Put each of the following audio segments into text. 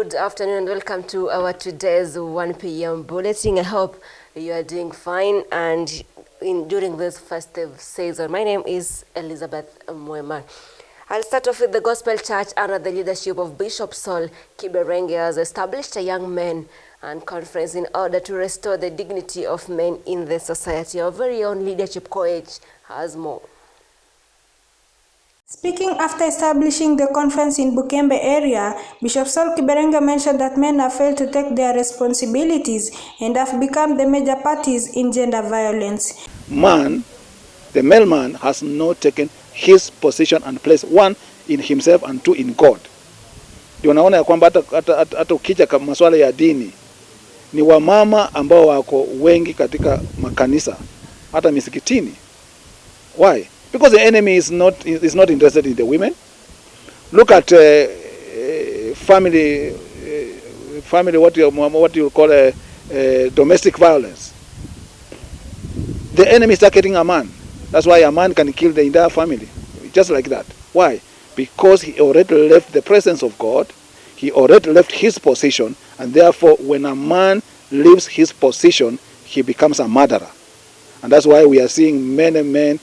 Good afternoon and welcome to our today's 1 p.m. bulletin. I hope you are doing fine and during this festive season. My name is Elizabeth Mwema. I'll start off with the Gospel Church under the leadership of Bishop Saul Kiberenge has established a young men and conference in order to restore the dignity of men in the society. Our very own leadership coach has more. Speaking after establishing the conference in Bukembe area, Bishop Saul Kiberenge mentioned that men have failed to take their responsibilities and have become the major parties in gender violence. Man, the male man, has not taken his position and place, one, in himself and two, in God. Ndio unaona ya kwamba hata ukija kwa masuala ya dini ni wamama ambao wako wengi katika makanisa hata misikitini. Why? Because the enemy is not interested in the women. Look at family what you call domestic violence. The enemy is targeting a man. That's why a man can kill the entire family, just like that. Why? Because he already left the presence of God. He already left his position, and therefore, when a man leaves his position, he becomes a murderer. And that's why we are seeing many men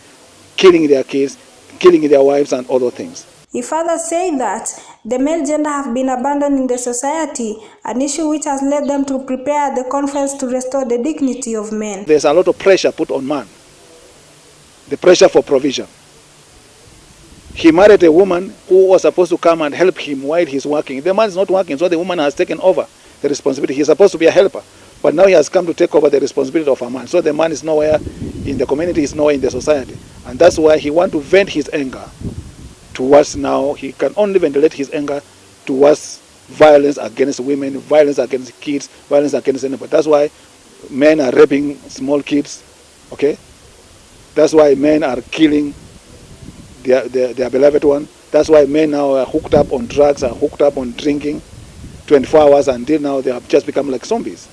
killing their kids, killing their wives, and other things. He further said that the male gender have been abandoned in the society, an issue which has led them to prepare the conference to restore the dignity of men. There's a lot of pressure put on man, the pressure for provision. He married a woman who was supposed to come and help him while he's working. The man is not working, so the woman has taken over the responsibility. He's supposed to be a helper, but now he has come to take over the responsibility of a man. So the man is nowhere in the community, is nowhere in the society. And that's why he wants to vent his anger towards now. He can only ventilate his anger towards violence against women, violence against kids, violence against anybody. That's why men are raping small kids, okay? That's why men are killing their beloved one. That's why men now are hooked up on drugs, are hooked up on drinking 24 hours until now they have just become like zombies.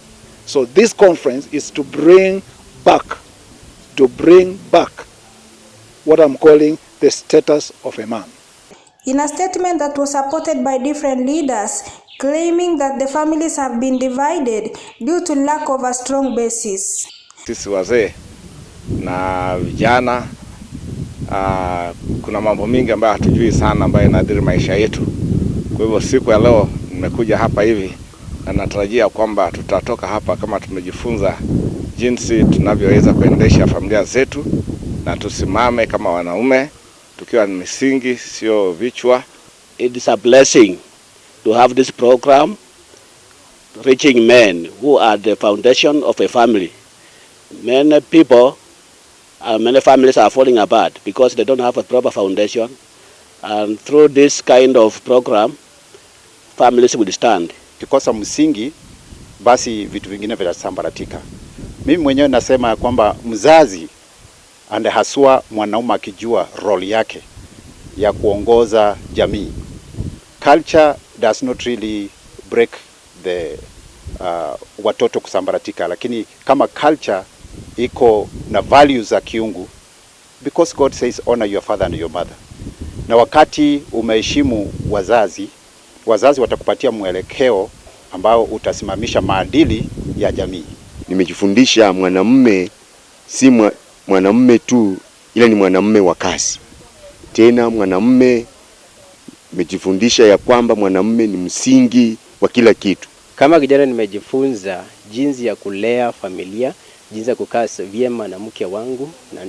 So this conference is to bring back what I'm calling the status of a man. In a statement that was supported by different leaders, claiming that the families have been divided due to lack of a strong basis. Sisi wazee na vijana kuna mambo mingi ambayo hatujui sana ambayo inadhiri maisha yetu. Kwa hivyo siku ya leo nimekuja hapa hivi na natarajia kwamba tutatoka hapa kama tumejifunza jinsi tunavyoweza kuendesha familia zetu na tusimame kama wanaume tukiwa misingi sio vichwa. It is a blessing to have this program reaching men who are the foundation of a family. Many families are falling apart because they don't have a proper foundation, and through this kind of program families will stand. Kikosa msingi basi vitu vingine vitasambaratika. Mimi mwenyewe nasema kwamba mzazi and haswa mwanaume akijua role yake ya kuongoza jamii. Culture does not really break the watoto kusambaratika, lakini kama culture iko na values za kiungu, because God says honor your father and your mother. Na wakati umeheshimu wazazi watakupatia mwelekeo ambao utasimamisha maadili ya jamii. Nimejifundisha mwanamume si mwanamume tu, ila ni mwanamume wa kazi. Tena mwanamume nimejifundisha ya kwamba mwanamume ni msingi wa kila kitu. Kama kijana nimejifunza jinsi ya kulea familia, jinsi ya kukaa vyema na mke wangu, na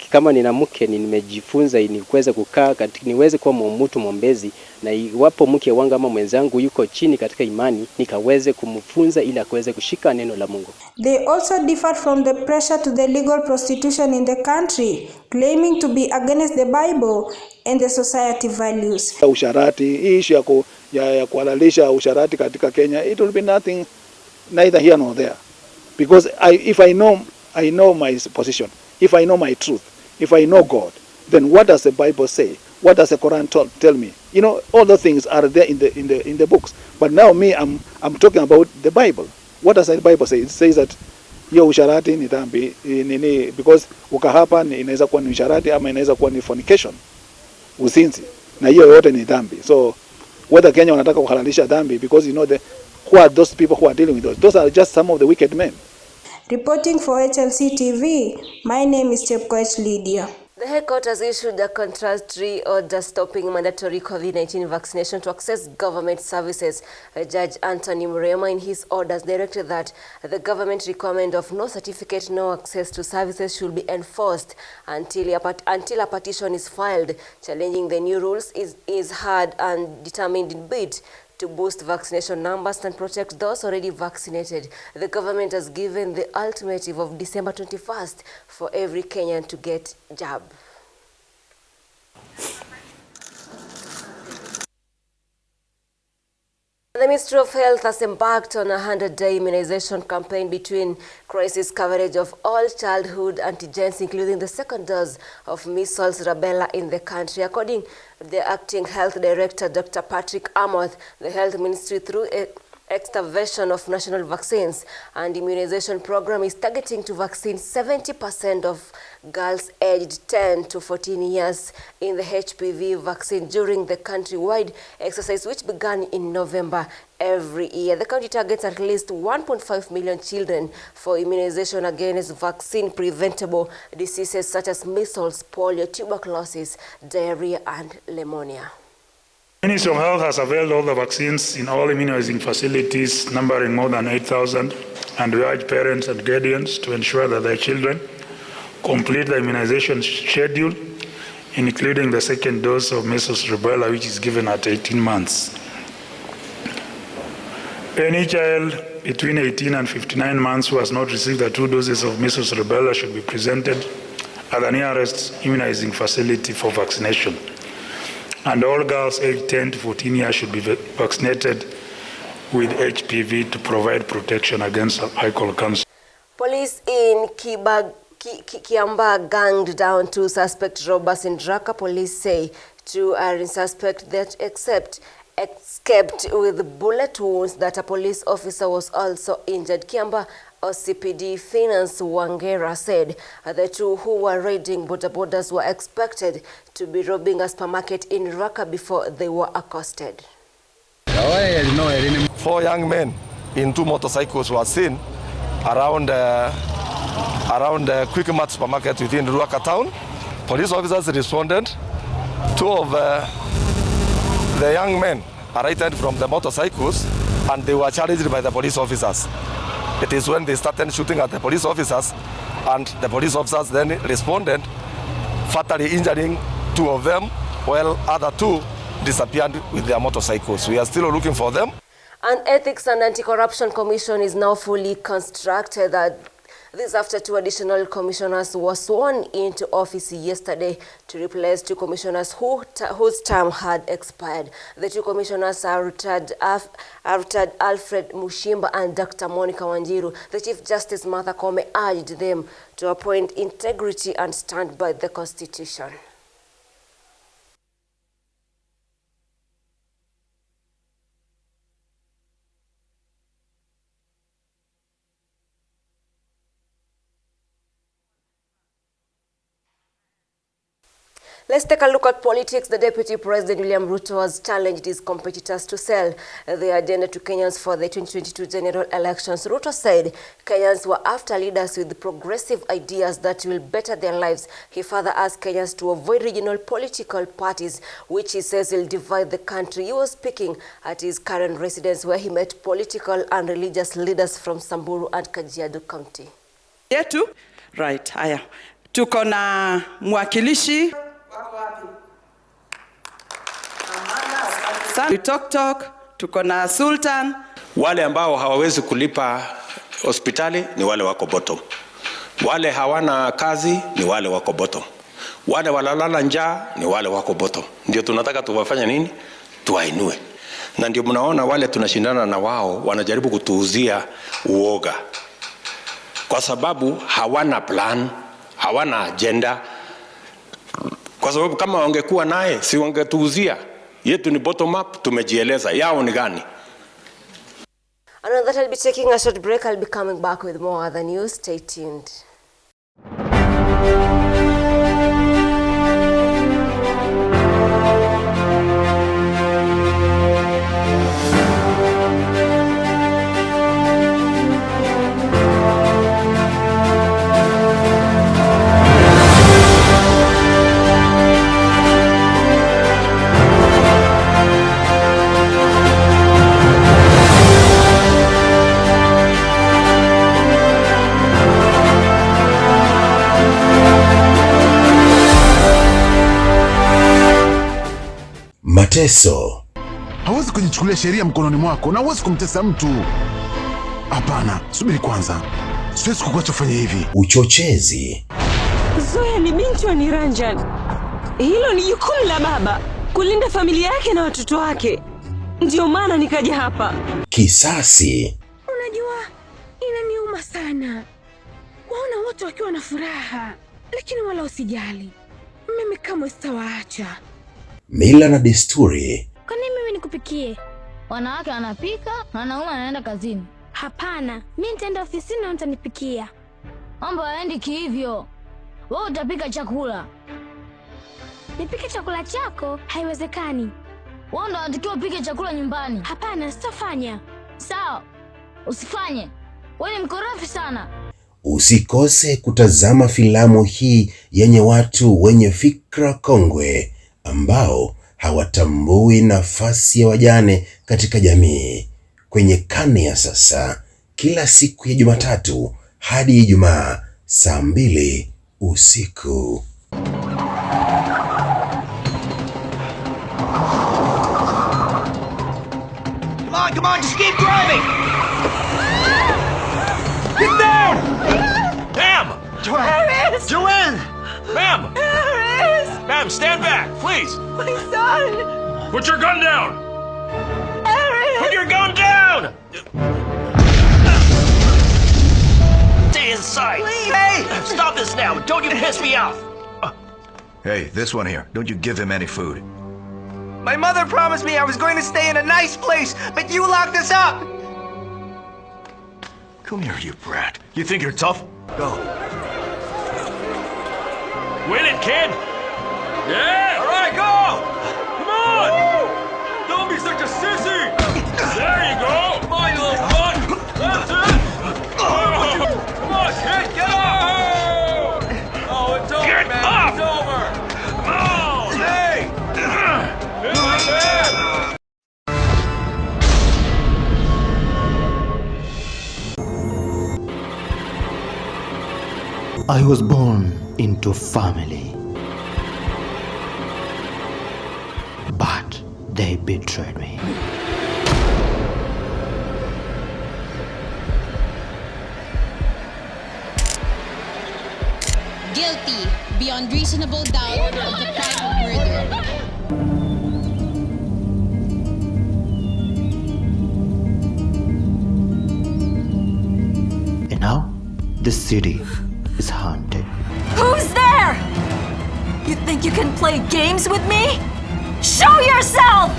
kama nina mke nimejifunza niweze kukaa niweze kuwa mtu mwombezi, na iwapo mke wangu ama mwenzangu yuko chini katika imani nikaweze kumfunza ili akaweze kushika neno la Mungu. They also differed from the pressure to the legal prostitution in the country, claiming to be against the Bible and the society values. Usharati, issue ya kuhalalisha usharati katika Kenya, it will be nothing, neither here nor there. Because if I know my position, if I know my truth, if I know God, then what does the Bible say? What does the Quran tell me? You know, all the things are there in the books. But now I'm talking about the Bible. What does the Bible say? It says that hiyo usharati ni dhambi nini, because ukahapa inaweza kuwa ni usharati ama inaweza kuwa ni fornication, uzinzi, na hiyo yote ni dhambi. So whether Kenya wanataka kuhalalisha dhambi, because you know who are those people who are dealing with those. Those are just some of the wicked men. Reporting for HLC TV, my name is Chepkoech Lydia. The High Court has issued a contradictory order stopping mandatory COVID-19 vaccination to access government services. Judge Anthony Murema in his orders directed that the government requirement of no certificate, no access to services should be enforced until a petition is filed. Challenging the new rules is heard and determined in bid to boost vaccination numbers and protect those already vaccinated. The government has given the ultimatum of December 21st for every Kenyan to get jab. The Ministry of Health has embarked on a 100-day immunization campaign between crisis coverage of all childhood antigens, including the second dose of measles, rubella in the country. According to the Acting Health Director, Dr. Patrick Amoth, the Health Ministry, through a extra version of national vaccines and immunization program, is targeting to vaccine 70% of girls aged 10 to 14 years in the HPV vaccine during the countrywide exercise, which began in November every year. The county targets at least 1.5 million children for immunization against vaccine-preventable diseases such as measles, polio, tuberculosis, diarrhea, and pneumonia. The Ministry of Health has availed all the vaccines in all immunizing facilities, numbering more than 8,000, and we urge parents and guardians to ensure that their children complete the immunization schedule, including the second dose of measles rubella, which is given at 18 months. Any child between 18 and 59 months who has not received the 2 doses of measles rubella should be presented at the nearest immunizing facility for vaccination. And all girls aged 10 to 14 years should be vaccinated with HPV to provide protection against cervical cancer. Police in Kiambaa ganged down 2 suspect robbers in Raka. Police say 2 are in suspect that escaped with bullet wounds, that a police officer was also injured. Kiambaa OCPD Finance Wangera said the 2 who were raiding bodabodas were expected to be robbing a supermarket in Raka before they were accosted. 4 young men in 2 motorcycles were seen around Quick Mart supermarket within Ruaka town. Police officers responded. 2 of the young men alighted from the motorcycles and they were challenged by the police officers. It is when they started shooting at the police officers and the police officers then responded, fatally injuring 2 of them, while other 2 disappeared with their motorcycles. We are still looking for them. An Ethics and Anti-Corruption Commission is now fully constructed. This after 2 additional commissioners were sworn into office yesterday to replace 2 commissioners whose term had expired. The 2 commissioners are retired Alfred Mushimba and Dr. Monica Wanjiru. The Chief Justice Martha Koome urged them to appoint integrity and stand by the Constitution. Let's take a look at politics. The Deputy President William Ruto has challenged his competitors to sell their agenda to Kenyans for the 2022 general elections. Ruto said Kenyans were after leaders with progressive ideas that will better their lives. He further asked Kenyans to avoid regional political parties, which he says will divide the country. He was speaking at his current residence, where he met political and religious leaders from Samburu and Kajiado County. Yetu, right, haya. Tuko na mwakilishi Tok, tuko na Sultan. Wale ambao hawawezi kulipa hospitali ni wale wako bottom. Wale hawana kazi ni wale wako bottom. Wale walalala njaa ni wale wako bottom. Ndio tunataka tuwafanya nini? Tuwainue. Na ndio mnaona wale tunashindana na wao wanajaribu kutuuzia uoga. Kwa sababu hawana plan, hawana agenda. Kwa sababu kama wangekuwa naye si wangetuuzia. Yetu ni bottom up, tumejieleza. Yao ni gani? And on that, I'll be taking a short break. I'll be coming back with more other news. Stay tuned. mateso. Hawezi kujichukulia sheria mkononi mwako na hawezi kumtesa mtu. Hapana, subiri kwanza. Siwezi kukuacha ufanye hivi. Uchochezi. Zoya ni binti wa Niranjan. Hilo ni jukumu la baba, kulinda familia yake na watoto wake. Ndio maana nikaja hapa. Kisasi. Unajua, inaniuma sana waona wote wakiwa na furaha, lakini wala usijali, mimi kama sitawaacha. Mila na desturi. Kwa nini mimi nikupikie? Wanawake wanapika, wanaume wanaenda kazini. Hapana, mimi nitaenda ofisini na utanipikia. Mambo haendi kihivyo. Wewe utapika chakula. Nipike chakula chako? Haiwezekani. Wewe ndo unatakiwa upike chakula nyumbani. Hapana, sitafanya. Sawa, usifanye. Wewe ni mkorofi sana. Usikose kutazama filamu hii yenye watu wenye fikra kongwe ambao hawatambui nafasi ya wajane katika jamii, kwenye Karne ya Sasa, kila siku ya Jumatatu hadi Ijumaa saa 2 usiku. Come on, just keep driving! Get down! Ma'am! Joanne! Joanne! Ma'am! Ma'am, stand back, please! My son! Put your gun down! Put your gun down! Stay inside! Please. Hey! Stop this now! Don't you piss me off! Hey, this one here. Don't you give him any food. My mother promised me I was going to stay in a nice place, but you locked us up! Come here, you brat. You think you're tough? Go. Win it, kid! Yeah! All right, go! Come on! Don't be such a sissy! There you go! Come on, you little butt! That's it! Come on, kid, get up! Oh, it's over, get man. Up! It's over! Oh, hey! I was born into family, but they betrayed me. Guilty beyond reasonable doubt of the crime of murder. And now, the city is haunted. Who's there? You think you can play games with me? Show yourself!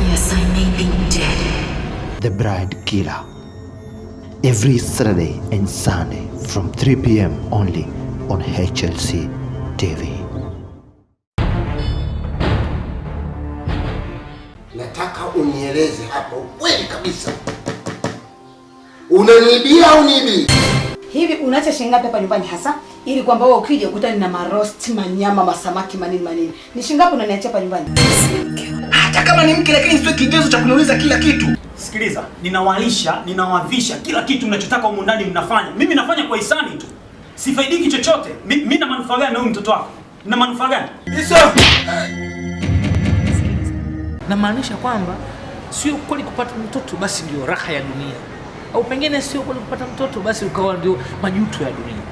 Yes, I may be dead. The Bride Killer. Every Saturday and Sunday from 3 p.m. only on HLC TV. Nataka unieleze hapo kweli kabisa. Unaniibia au niibi? Hivi unaacha shilingi ngapi hapa nyumbani hasa? Ili kwamba wewe ukija ukutane na maroast, manyama, masamaki, manini. Ni shilingi ngapi unaniachia hapa nyumbani? Hata kama ni mke lakini sio kigezo cha kuniuliza kila kitu. Sikiliza, ninawalisha, ninawavisha, kila kitu mnachotaka humu ndani mnafanya. Mimi nafanya kwa hisani tu. Sifaidiki chochote. Mimi na manufaa gani na huyu mtoto wako? Na manufaa gani? Namaanisha kwamba sio kweli kupata mtoto basi ndio raha ya dunia. Au pengine sio kweli kupata mtoto basi ukawa ndio majuto ya dunia.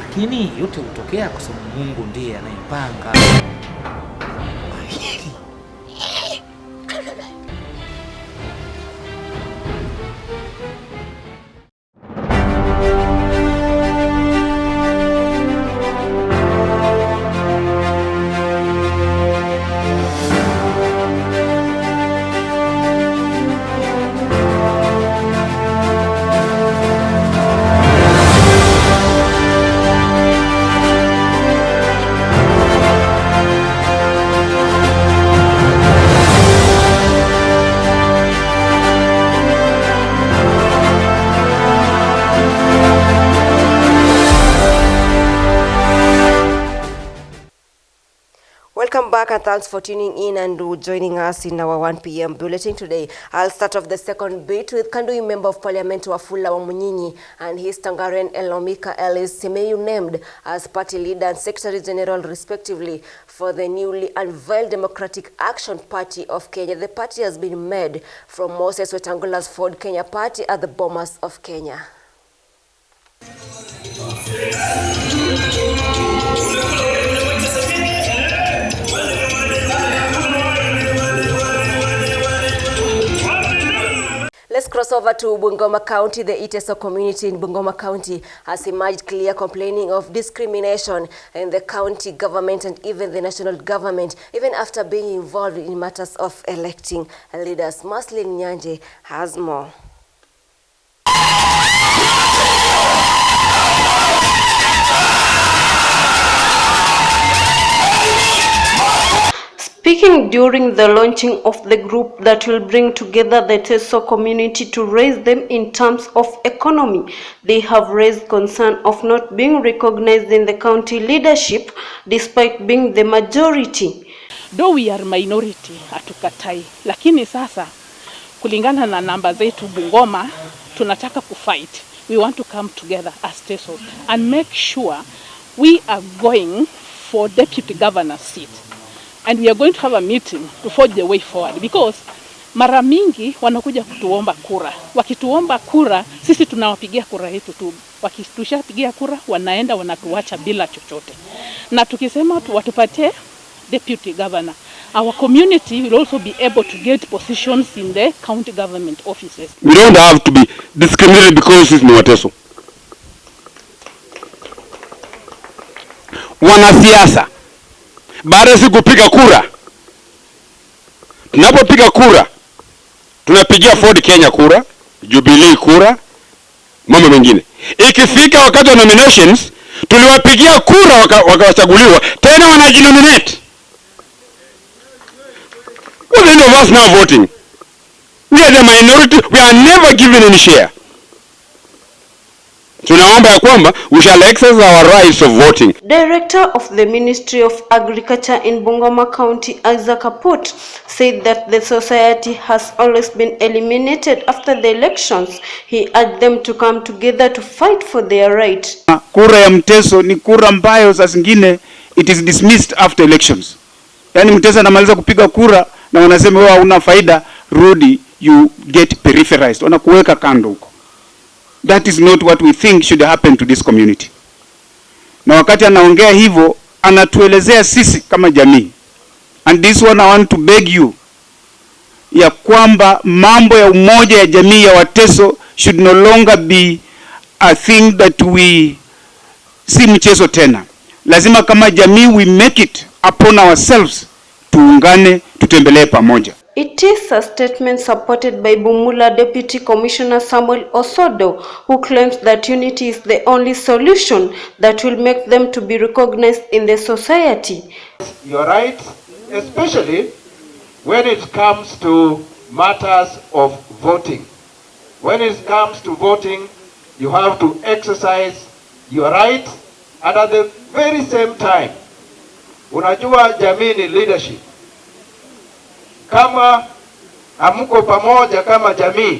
Lakini yote hutokea kwa sababu Mungu ndiye anayepanga. Welcome back and thanks for tuning in and joining us in our 1 p.m. bulletin today. I'll start off the second bit with Kandui Member of Parliament Wafula Wamunyinyi and his Tangaren Elomika Ellis Semeyu named as party leader and Secretary General respectively for the newly unveiled Democratic Action Party of Kenya. The party has been made from Moses Wetangula's Ford Kenya Party at the Bomas of Kenya. Let's cross over to Bungoma County. The Iteso community in Bungoma County has emerged clear complaining of discrimination in the county government and even the national government, even after being involved in matters of electing leaders. Maslin Nyanje has more. Speaking during the launching of the group that will bring together the Teso community to raise them in terms of economy, they have raised concern of not being recognized in the county leadership despite being the majority. Though we are minority, hatukatai, lakini sasa kulingana na namba zetu Bungoma tunataka kufight. We want to come together as Teso and make sure we are going for deputy governor seat. And we are going to have a meeting to forge the way forward because mara mingi wanakuja kutuomba kura. Wakituomba kura, sisi tunawapigia kura yetu tu. Wakitushapigia kura, wanaenda wanatuacha bila chochote. Na tukisema watupatie deputy governor, our community will also be able to get positions in the county government offices. We don't have to be discriminated because it's Wateso. Wanasiasa baada si kupiga kura, tunapopiga kura tunapigia Ford Kenya kura, Jubilee kura, mambo mengine. Ikifika wakati wa nominations tuliwapigia kura wakachaguliwa, tena wanajinominate. What end of us now voting? We are the minority, we are never given any share. Tunaomba ya kwamba we shall exercise our rights of voting. Director of the Ministry of Agriculture in Bungoma County, Isaac Kaput, said that the society has always been eliminated after the elections. He urged them to come together to fight for their right. Kura ya Mteso ni kura ambayo saa zingine it is dismissed after elections. Yani Mteso anamaliza kupiga kura na wanasema wewe hauna faida, rudi, you get peripherized. Wanakuweka kando huko. That is not what we think should happen to this community. Na wakati anaongea hivyo, anatuelezea sisi kama jamii. And this one I want to beg you, ya kwamba mambo ya umoja ya jamii ya Wateso should no longer be a thing that we si mchezo tena. Lazima kama jamii we make it upon ourselves, tuungane, tutembelee pamoja. It is a statement supported by Bumula Deputy Commissioner Samuel Osodo, who claims that unity is the only solution that will make them to be recognized in the society. You're right, especially when it comes to matters of voting. When it comes to voting, you have to exercise your right, and at the very same time, unajua jamii ni leadership. Kama hamuko pamoja kama jamii,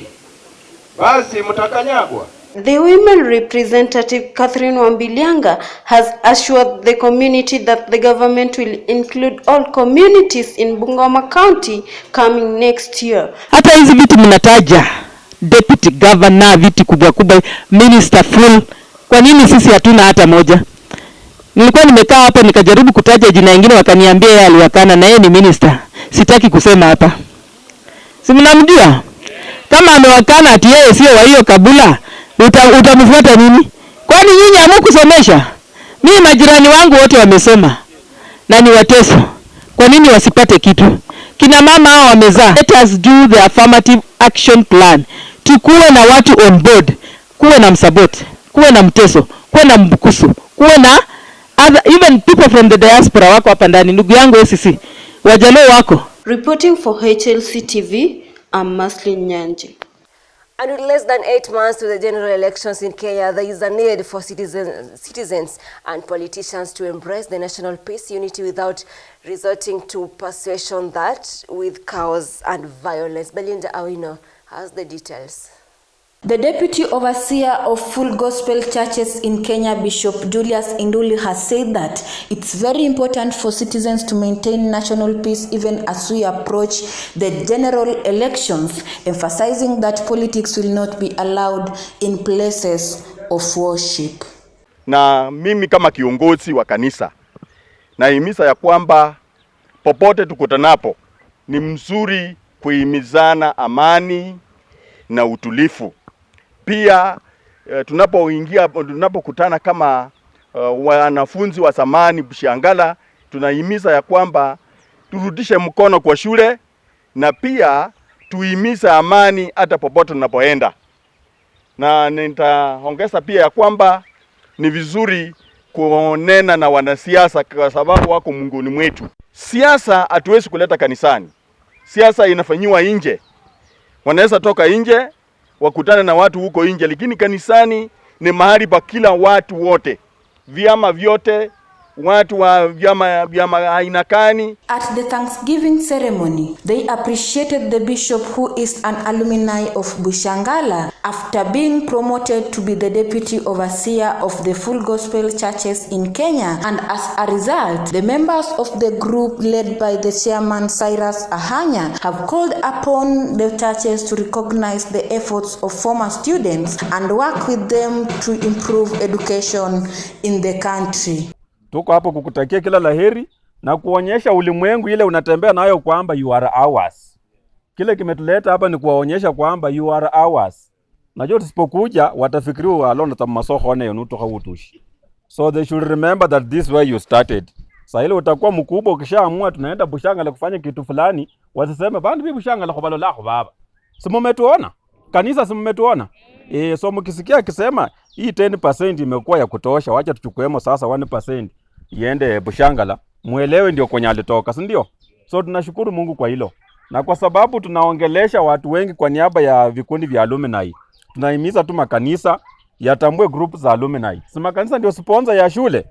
basi mtakanyagwa. The women representative Catherine Wambilianga has assured the community that the government will include all communities in Bungoma County coming next year. Hata hizi vitu mnataja, deputy governor, viti kubwa kubwa, minister full, kwa nini sisi hatuna hata moja? Nilikuwa nimekaa hapa nikajaribu kutaja jina lingine wakaniambia yeye aliwakana na yeye ni minister. Sitaki kusema hapa. Si mnamjua? Kama amewakana ati yeye sio wa hiyo kabila, utamfuata nini? Kwani nyinyi hamkusomesha? Mimi majirani wangu wote wamesoma. Na ni Wateso. Kwa nini wasipate kitu? Kina mama hao wamezaa. Let us do the affirmative action plan. Tukuwe na watu on board. Kuwe na Msabot, kuwe na Mteso, kuwe na Mbukusu, kuwe na even people from the diaspora wako hapa ndani. Ndugu yangu ACC. Wajalo wako. Reporting for HLC TV, I'm Maslin Nyanje. And with less than 8 months to the general elections in Kenya, there is a need for citizens and politicians to embrace the national peace unity without resorting to persuasion that with chaos and violence. Belinda Awino has the details. The Deputy Overseer of Full Gospel Churches in Kenya, Bishop Julius Induli, has said that it's very important for citizens to maintain national peace even as we approach the general elections, emphasizing that politics will not be allowed in places of worship. Na mimi kama kiongozi wa kanisa nahimiza ya kwamba popote tukutanapo ni mzuri kuhimizana amani na utulifu. Pia tunapokutana kama wanafunzi wa zamani Bushangala, tunahimiza ya kwamba turudishe mkono kwa shule na pia tuhimize amani hata popote tunapoenda. Na nitaongeza pia ya kwamba ni vizuri kuonena na wanasiasa kwa sababu wako miongoni mwetu. Siasa hatuwezi kuleta kanisani. Siasa inafanywa nje. Wanaweza toka nje wakutane na watu huko nje, lakini kanisani ni mahali pa kila watu wote, vyama vyote, watu wa vyama aina kani. At the Thanksgiving ceremony, they appreciated the bishop who is an alumni of Bushangala after being promoted to be the deputy overseer of the Full Gospel Churches in Kenya, and as a result, the members of the group led by the chairman Cyrus Ahanya have called upon the churches to recognize the efforts of former students and work with them to improve education in the country. Tuko hapo kukutakia kila laheri na kuonyesha ulimwengu ile unatembea nayo kwamba you are ours. Kile kimetuleta hapa ni kuwaonyesha kwamba you are ours. Najua tusipokuja watafikiriwa alona tamasoko na yonuto hautushi. So they should remember that this way you started. Sasa ile utakuwa mkubwa ukishaamua tunaenda Bushangala kufanya kitu fulani, wasiseme bandi bi Bushangala khobalo lako baba. Simumetuona? Kanisa simumetuona? So mkisikia akisema hii 10% imekuwa ya kutosha, wacha tuchukuemo sasa 1% iende Bushangala, muelewe ndio kwenye alitoka, si ndio? So tunashukuru Mungu kwa hilo. Na kwa sababu tunaongelesha watu wengi kwa niaba ya vikundi vya alumni, tunahimiza tu makanisa yatambue group za alumni. Si makanisa ndio sponsor ya shule.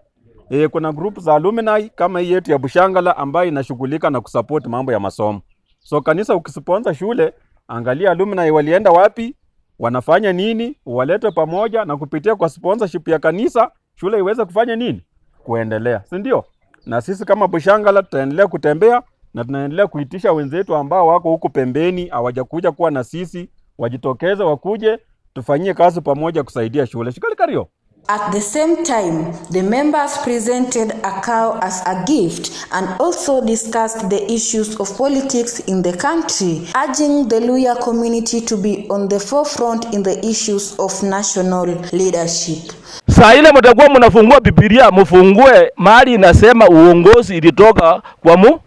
Kuna group za alumni kama hii yetu ya Bushangala ambayo inashughulika na kusupport mambo ya masomo. So kanisa ukisponsor shule, angalia alumni walienda wapi, wanafanya nini, walete pamoja na kupitia kwa sponsorship ya kanisa, shule iweze kufanya nini? Kuendelea, si ndio? Na sisi kama Bushangala tutaendelea kutembea na tunaendelea kuitisha wenzetu ambao wako huko pembeni hawajakuja kuwa na sisi, wajitokeze wakuje tufanyie kazi pamoja kusaidia shule. Shikali kario. At the same time, the members presented a cow as a gift and also discussed the issues of politics in the country, urging the Luhya community to be on the forefront in the issues of national leadership. Saa ile mtakuwa mnafungua Biblia, mfungue mahali inasema uongozi ilitoka kwa Mungu.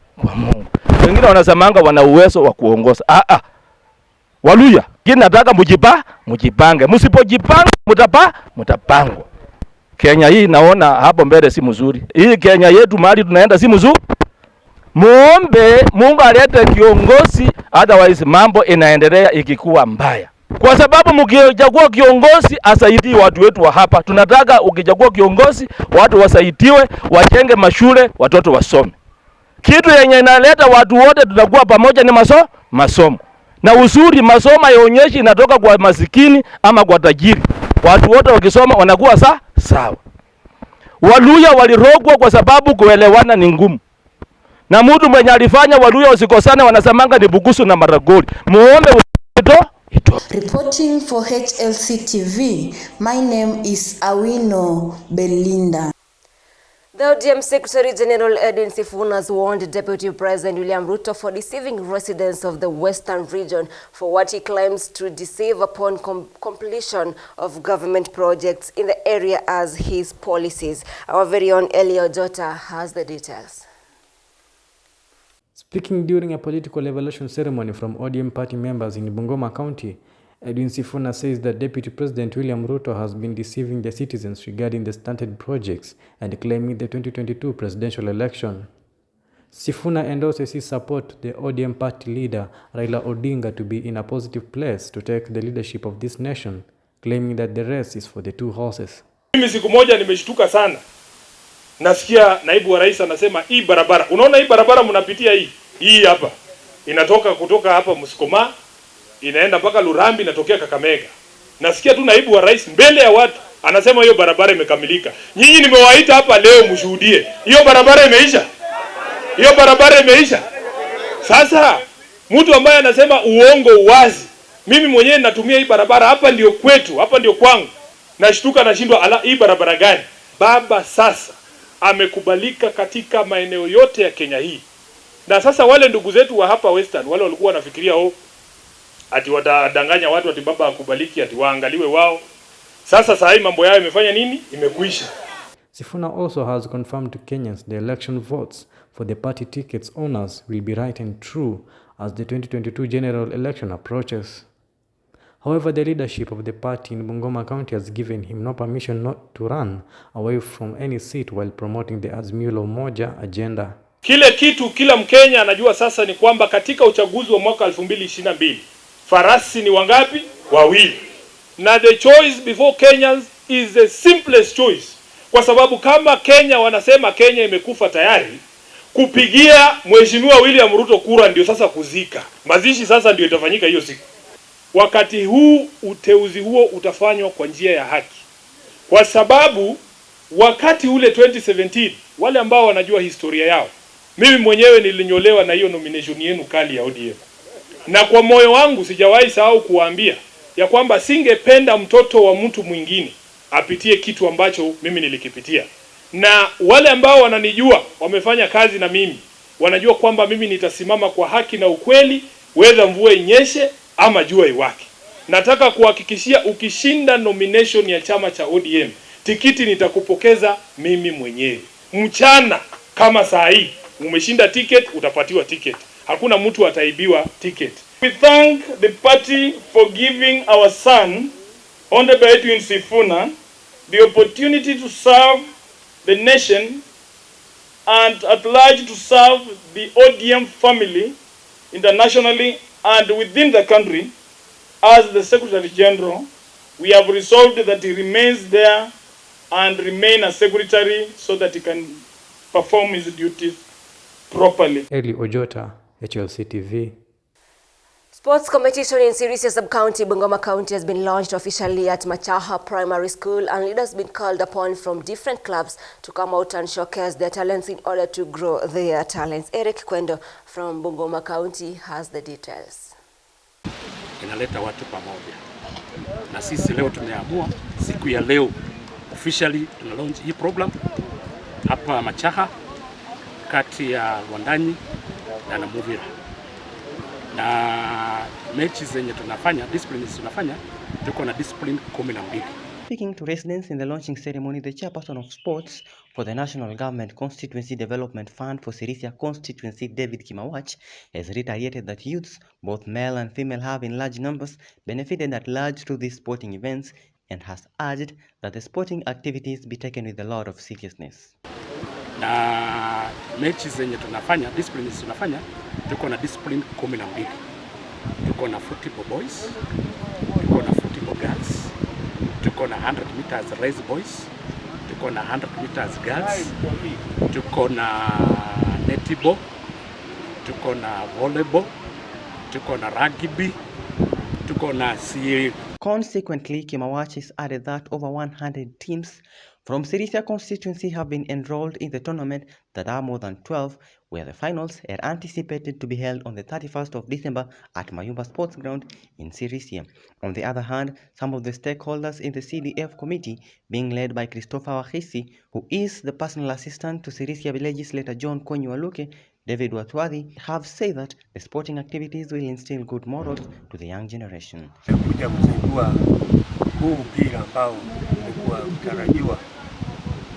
Wengine wanasemanga wana uwezo wa kuongoza. Waluhya, kile nataka mujipange. Msipojipanga mtapangwa. Kenya hii naona hapo mbele si mzuri. Hii Kenya yetu mahali tunaenda si mzuri. Muombe Mungu alete kiongozi, otherwise mambo inaendelea ikikuwa mbaya. Kwa sababu mkichagua kiongozi asaidie watu wetu wa hapa. Tunataka ukichagua kiongozi watu wasaidiwe, wajenge mashule, watoto wasome. Kitu yenye inaleta watu wote tutakuwa pamoja ni masomo. Na uzuri masomo yaonyeshi inatoka kwa masikini ama kwa tajiri. Watu wote wakisoma wanakuwa sawa. Waluhya walirogwa kwa sababu kuelewana ni ngumu. Na mtu mwenye alifanya Waluhya usikosane wanasemanga ni Bukusu na Maragoli. Muombe ito. Reporting for HLC TV, my name is Awino Belinda. The ODM Secretary General Edwin Sifuna has warned Deputy President William Ruto for deceiving residents of the Western region for what he claims to deceive upon completion of government projects in the area as his policies. Our very own Elio Jota has the details. Speaking during a political evaluation ceremony from ODM party members in Bungoma County, Edwin Sifuna says that Deputy President William Ruto has been deceiving the citizens regarding the stunted projects and claiming the 2022 presidential election. Sifuna endorses his support to the ODM party leader Raila Odinga to be in a positive place to take the leadership of this nation, claiming that the race is for the two horses. Mimi siku moja nimeshtuka sana. Nasikia naibu wa rais anasema hii barabara. Unaona hii barabara mnapitia hii hapa. Inatoka kutoka hapa Musikoma, inaenda mpaka Lurambi, inatokea Kakamega. Nasikia tu naibu wa rais mbele ya watu anasema hiyo barabara imekamilika. Nyinyi nimewaita hapa leo mshuhudie. Hiyo barabara imeisha. Hiyo barabara imeisha. Sasa mtu ambaye anasema uongo uwazi. Mimi mwenyewe natumia hii barabara, hapa ndio kwetu, hapa ndio kwangu. Nashtuka nashindwa, ala, hii barabara gani? Baba sasa amekubalika katika maeneo yote ya Kenya hii. Na sasa wale ndugu zetu wa hapa Western, wale walikuwa wanafikiria ati watadanganya watu ati baba akubaliki, ati waangaliwe wao. Sasa hii mambo yao imefanya nini? Imekwisha. Sifuna also has confirmed to Kenyans the election votes for the party tickets owners will be right and true as the 2022 general election approaches. However, the leadership of the party in Bungoma County has given him no permission not to run away from any seat while promoting the Azimio la Umoja agenda. Kile kitu kila Mkenya anajua sasa ni kwamba katika uchaguzi wa mwaka 2022 farasi ni wangapi? Wawili. Na the choice before Kenyans is the simplest choice. Kwa sababu kama Kenya wanasema Kenya imekufa tayari, kupigia Mheshimiwa William Ruto kura ndio sasa kuzika. Mazishi sasa ndio itafanyika hiyo siku. Wakati huu uteuzi huo utafanywa kwa njia ya haki. Kwa sababu wakati ule 2017 wale ambao wanajua historia yao, mimi mwenyewe nilinyolewa na hiyo nomination yenu kali ya ODM. Na kwa moyo wangu sijawahi sahau kuwaambia ya kwamba singependa mtoto wa mtu mwingine apitie kitu ambacho mimi nilikipitia. Na wale ambao wananijua, wamefanya kazi na mimi, wanajua kwamba mimi nitasimama kwa haki na ukweli, whether mvua inyeshe ama jua iwake. Nataka kuhakikishia ukishinda nomination ya chama cha ODM, tikiti nitakupokeza mimi mwenyewe. Mchana kama saa hii umeshinda ticket, utapatiwa ticket. Hakuna mtu ataibiwa ticket. We thank the party for giving our son Honorable Edwin Sifuna the opportunity to serve the nation and at large to serve the ODM family internationally and within the country. As the Secretary General, we have resolved that he remains there and remain a secretary so that he can perform his duties properly. Eli Ojota, HLC TV. Sports competition in Sirisia Sub-County, Bungoma County has been launched officially at Machaha Primary School, and leaders have been called upon from different clubs to come out and showcase their talents in order to grow their talents. Eric Kwendo from Bungoma County has the details. Inaleta watu pamoja. Na sisi leo tumeamua siku ya leo officially tuna launch hii program hapa Machaha kati ya Lwandanyi na Namuvira. Na mechi zenye tunafanya, disciplines tunafanya, tuko na discipline 12. Speaking to residents in the launching ceremony, the chairperson of sports for the National Government Constituency Development Fund for Sirisia Constituency, David Kimawach, has reiterated that youths, both male and female, have in large numbers benefited at large through these sporting events, and has urged that the sporting activities be taken with a lot of seriousness. Na mechi zenye tunafanya, disciplines tunafanya, tuko na discipline 12. Tuko na football boys, tuko na football girls, tuko na 100 meters race boys, tuko na 100 meters girls, tuko na netball, tuko na volleyball, tuko na rugby, tuko na CA. Consequently, Kimawach has added that over 100 teams from Sirisia constituency have been enrolled in the tournament that are more than 12, where the finals are anticipated to be held on the 31st of December at Mayumba Sports Ground in Sirisia. On the other hand, some of the stakeholders in the CDF committee, being led by Christopher Wahisi, who is the personal assistant to Sirisia legislator John Konyualuke, David Watwadhi, have said that the sporting activities will instill good morals to the young generation. Kuja kuzindua huu mpira ambao umekuwa utarajiwa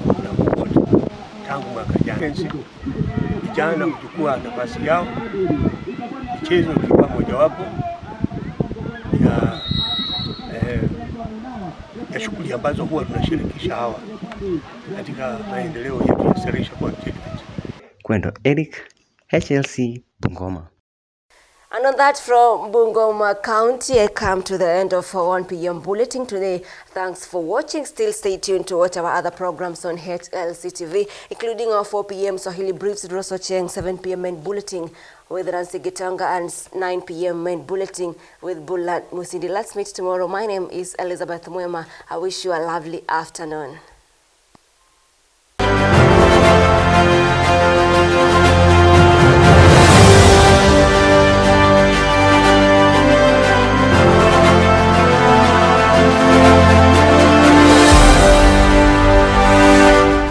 na wote tangu mwaka jana. Vijana kuchukua nafasi yao, michezo ikiwa mojawapo ya shughuli ambazo huwa tunashirikisha hawa katika maendeleo yetu ya Sirisia constituency. Kwendo Eric, HLC Bungoma. And on that, from Bungoma County, I come to the end of our 1 p.m. bulletin today. Thanks for watching. Still stay tuned to watch our other programs on HLC TV, including our 4 p.m. Swahili Briefs with Rosso Cheng, 7 p.m. main bulletin with Nancy Gitanga, and 9 p.m. main bulletin with Bulat Musindi. Let's meet tomorrow. My name is Elizabeth Mwema. I wish you a lovely afternoon.